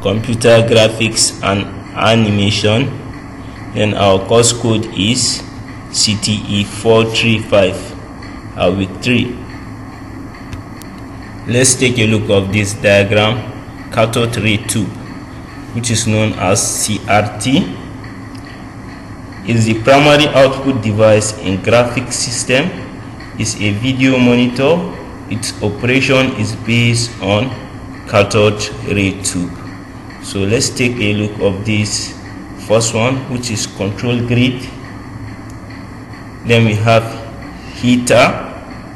computer graphics and animation. Then our course code is CTE 435 week 3. Let's take a look of this diagram. Cathode ray tube, which is known as CRT, is the primary output device in graphics system. Is a video monitor. Its operation is based on cathode ray tube. So let's take a look of this first one, which is control grid. Then we have heater.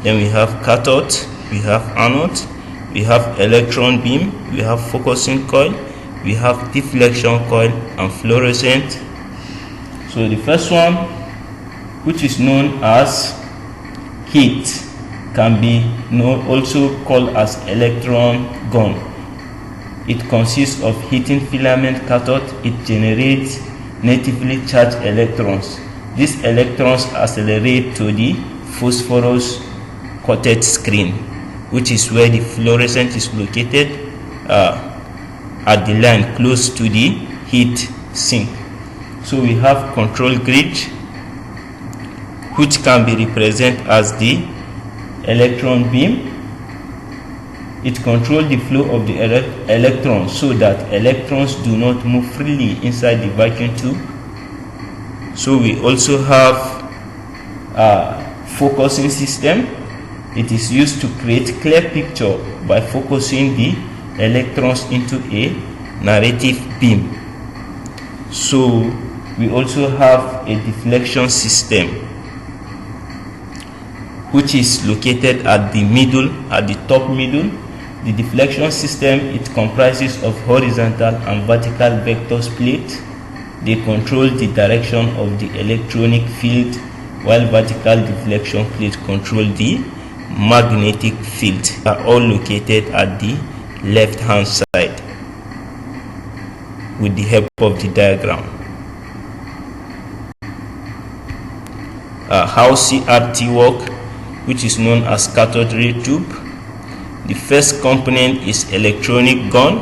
Then we have cathode. We have anode. We have electron beam. We have focusing coil. We have deflection coil and fluorescent. So the first one, which is known as heat, can be also called as electron gun. It consists of heating filament cathode. It generates negatively charged electrons. These electrons accelerate to the phosphorus coated screen, which is where the fluorescent is located, at the line close to the heat sink. So we have control grid, which can be represented as the electron beam. It controls the flow of the electrons so that electrons do not move freely inside the vacuum tube. So we also have a focusing system. It is used to create clear picture by focusing the electrons into a narrative beam. So we also have a deflection system, which is located at the middle, at the top middle. The deflection system, it comprises of horizontal and vertical vector plate. They control the direction of the electronic field, while vertical deflection plate control the magnetic field. They are all located at the left hand side with the help of the diagram. How CRT work, which is known as cathode ray tube. The first component is electronic gun,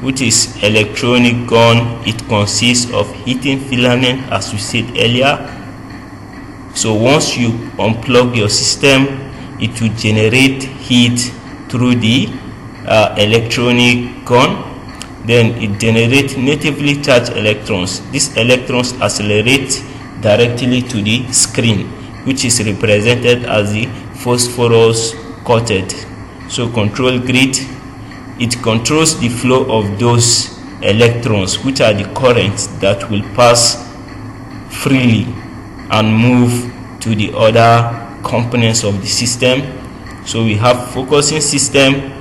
which is electronic gun. It consists of heating filament, as we said earlier. So once you unplug your system, it will generate heat through the electronic gun. Then it generates negatively charged electrons. These electrons accelerate directly to the screen, which is represented as the phosphorus coated. So control grid, it controls the flow of those electrons, which are the currents that will pass freely and move to the other components of the system. So we have focusing system.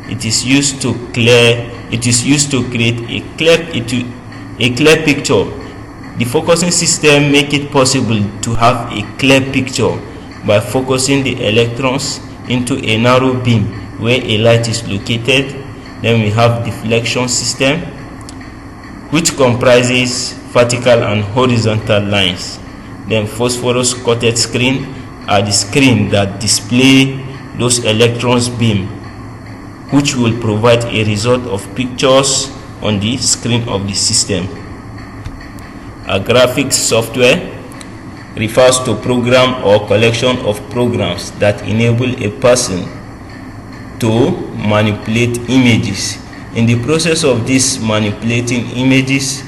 It is used to create a clear picture. The focusing system make it possible to have a clear picture by focusing the electrons into a narrow beam where a light is located. Then we have deflection system, which comprises vertical and horizontal lines. Then phosphorus coated screen are the screen that display those electrons beam, which will provide a result of pictures on the screen of the system. A graphics software refers to program or collection of programs that enable a person to manipulate images. In the process of this manipulating images,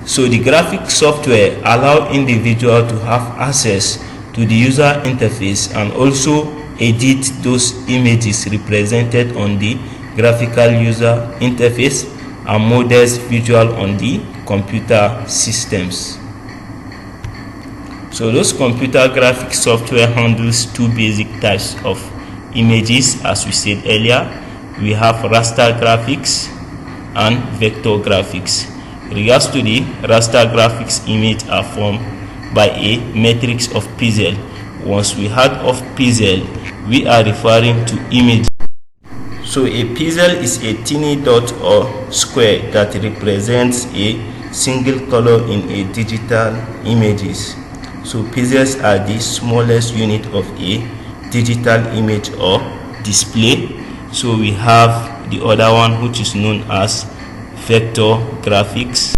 so the graphic software allow individual to have access to the user interface and also edit those images represented on the graphical user interface and models visual on the computer systems. So those computer graphics software handles two basic types of images, as we said earlier. We have raster graphics and vector graphics. In regards to the raster graphics, image are formed by a matrix of pixel. Once we had of pixel, we are referring to image. So a pixel is a tiny dot or square that represents a single color in a digital images. So pixels are the smallest unit of a digital image or display. So we have the other one, which is known as vector graphics.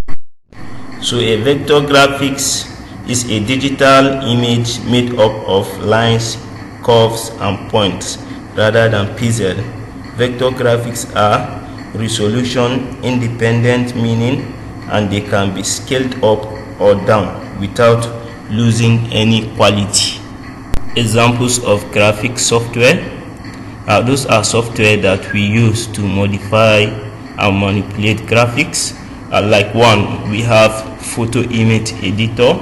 So a vector graphics is a digital image made up of lines, curves and points rather than pixel. Vector graphics are resolution independent, meaning and they can be scaled up or down without losing any quality. Examples of graphic software, those are software that we use to modify and manipulate graphics. Like one, we have photo image editor.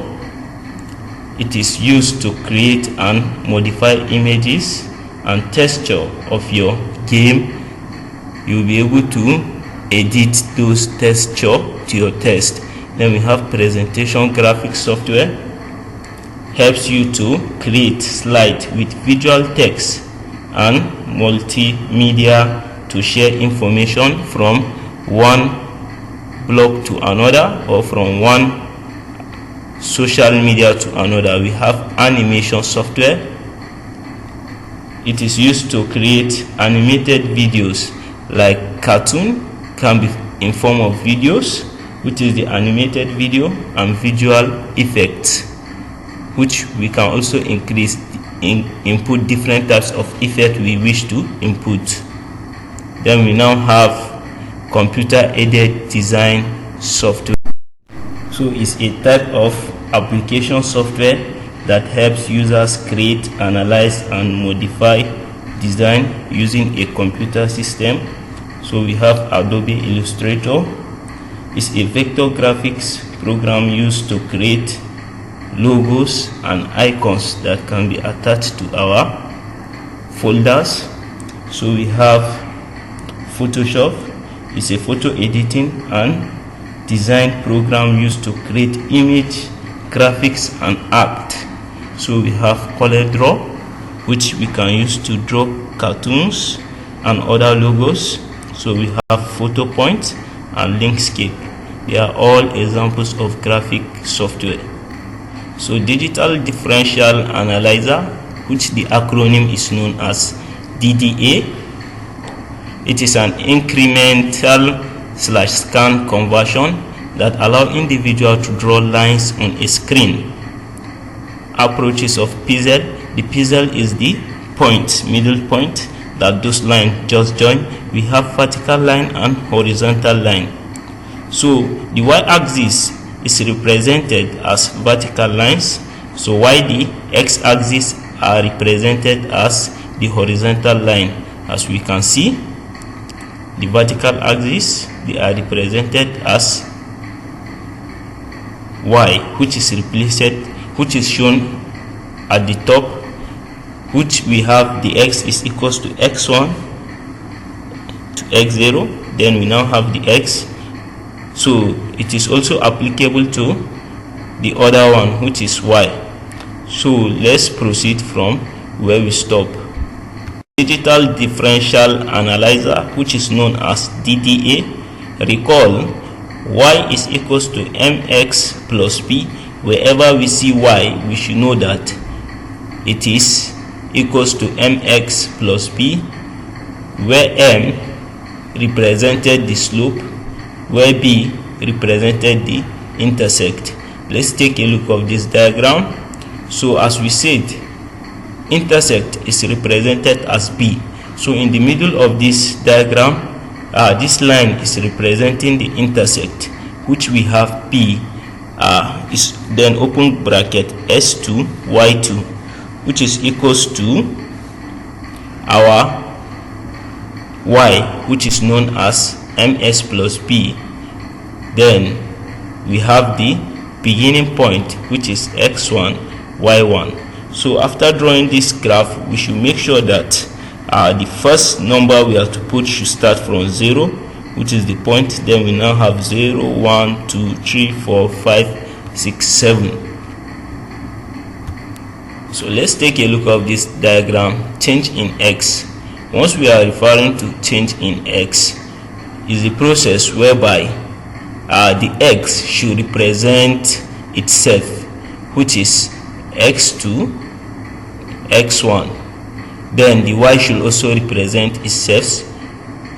It is used to create and modify images and texture of your game. You'll be able to edit those texture to your taste. Then we have presentation graphics software. Helps you to create slides with visual text and multimedia to share information from one blog to another or from one social media to another. We have animation software. It is used to create animated videos, like cartoon can be in form of videos, which is the animated video, and visual effects, which we can also input different types of effect we wish to input. Then we now have computer aided design software. So it's a type of application software that helps users create, analyze and modify design using a computer system. So we have Adobe Illustrator. It's a vector graphics program used to create logos and icons that can be attached to our folders. So we have Photoshop. It's a photo editing and design program used to create image, graphics and art. So we have CorelDRAW, which we can use to draw cartoons and other logos. So we have PhotoPoint and Inkscape. They are all examples of graphic software. So digital differential analyzer, which the acronym is known as DDA, it is an incremental /scan conversion that allow individual to draw lines on a screen. Approaches of pixel. The pixel is the point, middle point that those lines just join. We have vertical line and horizontal line. So the y-axis is represented as vertical lines, so while the x-axis are represented as the horizontal line. As we can see, the vertical axis, they are represented as y, which is shown at the top, which we have the x is equals to x1 to x0. Then we now have the x. So it is also applicable to the other one, which is y. So let's proceed from where we stop. Digital differential analyzer, which is known as DDA. Recall, y is equals to mx plus p. Wherever we see y, we should know that it is equals to mx plus p, where m represented the slope, where b represented the intersect. Let's take a look of this diagram. So as we said, intersect is represented as b. So in the middle of this diagram, this line is representing the intersect, which we have p is then open bracket s2 y2, which is equals to our y, which is known as ms plus p. Then we have the beginning point, which is x1 y1. So after drawing this graph, we should make sure that the first number we have to put should start from 0, which is the point. Then we now have 0 1 2 3 4 5 6 7. So let's take a look of this diagram. Change in x. Once we are referring to change in x, is the process whereby the x should represent itself, which is x2 x1. Then the y should also represent itself,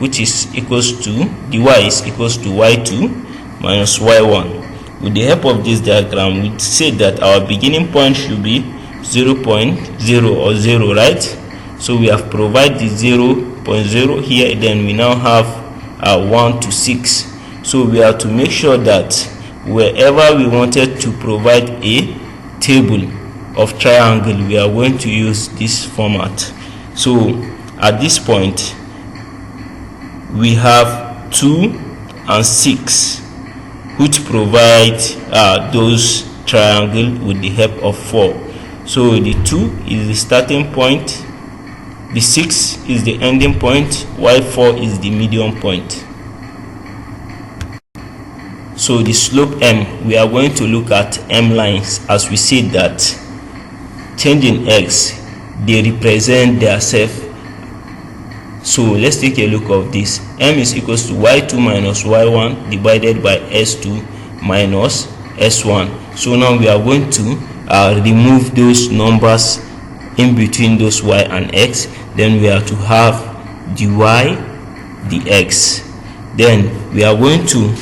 which is equals to dy is equals to y2 minus y1. With the help of this diagram, we say that our beginning point should be 0.0 or 0, right? So we have provided the 0.0 here, then we now have 1 to 6. So we have to make sure that wherever we wanted to provide a table of triangle, we are going to use this format. So at this point, we have 2 and 6, which provide those triangle with the help of 4. So the 2 is the starting point, the 6 is the ending point, while 4 is the median point. So the slope m, we are going to look at m lines, as we said that changing x, they represent their self. So let's take a look of this. M is equals to y2 minus y1 divided by s2 minus s1. So now we are going to remove those numbers in between those y and x. Then we are to have dy dx. Then we are going to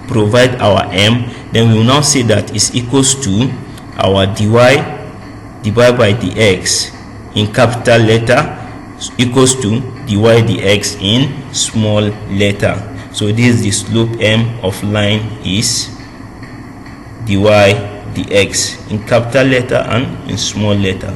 provide our m. Then we will now say that is equals to our dy divided by dx in capital letter equals to dy dx in small letter. So this is the slope m of line is dy dx in capital letter and in small letter.